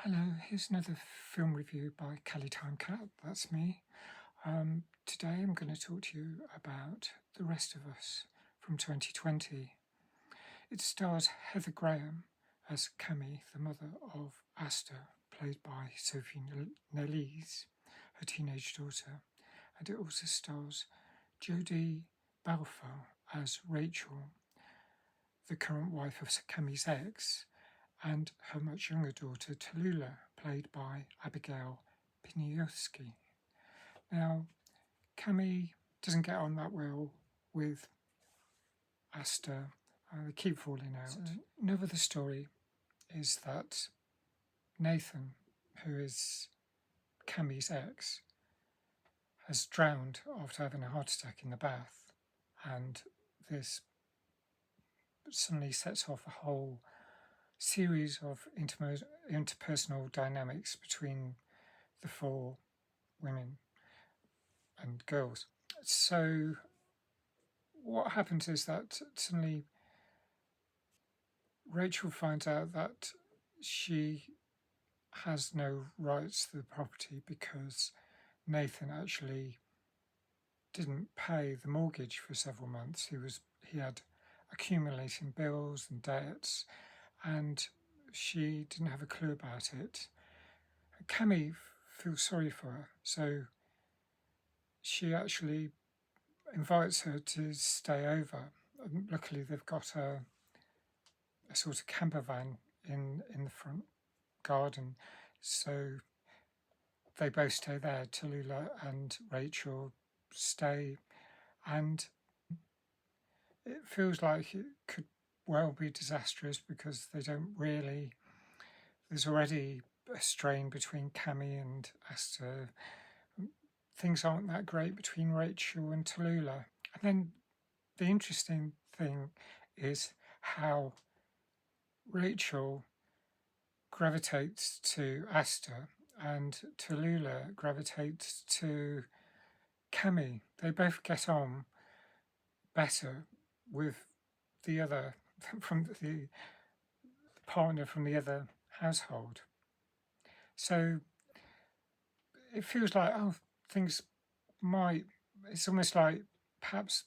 Hello, here's another film review by Kelly Timecat, that's me. Today I'm going to talk to you about The Rest of Us from 2020. It stars Heather Graham as Cammy, the mother of Asta, played by Sophie Nelise, her teenage daughter, and it also stars Jodie Balfour as Rachel, the current wife of Cammy's ex, and her much younger daughter Tallulah, played by Abigail Piniowski. Now, Cammy doesn't get on that well with Asta. They keep falling out. So, another of the story is that Nathan, who is Cammy's ex, has drowned after having a heart attack in the bath, and this suddenly sets off a whole series of interpersonal dynamics between the four women and girls. So what happens is that suddenly Rachel finds out that she has no rights to the property because Nathan actually didn't pay the mortgage for several months. He had accumulating bills and debts, and she didn't have a clue about it. Cammy feels sorry for her, so she actually invites her to stay over. Luckily, they've got a sort of camper van in the front garden, so they both stay there. Tallulah and Rachel stay, and it feels like it could well be disastrous because they don't really. There's already a strain between Cammy and Asta. Things aren't that great between Rachel and Tallulah. And then the interesting thing is how Rachel gravitates to Asta and Tallulah gravitates to Cammy. They both get on better with the other, from the partner from the other household. So it feels like, things might, it's almost like perhaps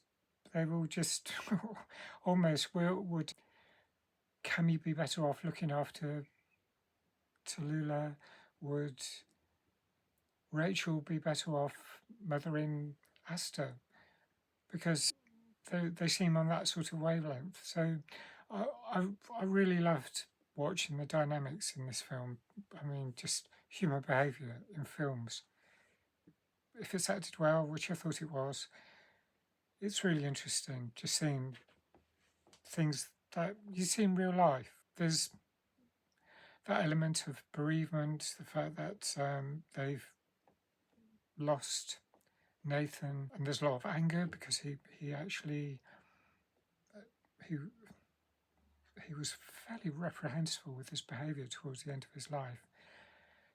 they will just would Cammy be better off looking after Tallulah? Would Rachel be better off mothering Asta? Because they seem on that sort of wavelength. So I really loved watching the dynamics in this film. I mean, just human behaviour in films. If it's acted well, which I thought it was, it's really interesting just seeing things that you see in real life. There's that element of bereavement, the fact that they've lost Nathan, and there's a lot of anger because he actually he was fairly reprehensible with his behaviour towards the end of his life.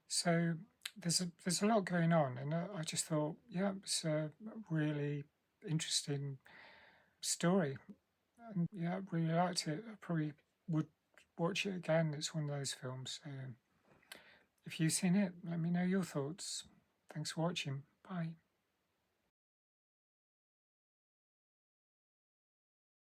So there's a lot going on, and I just thought, yeah, it's a really interesting story, and yeah, I really liked it. I probably would watch it again. It's one of those films. So if you've seen it, let me know your thoughts. Thanks for watching. Bye.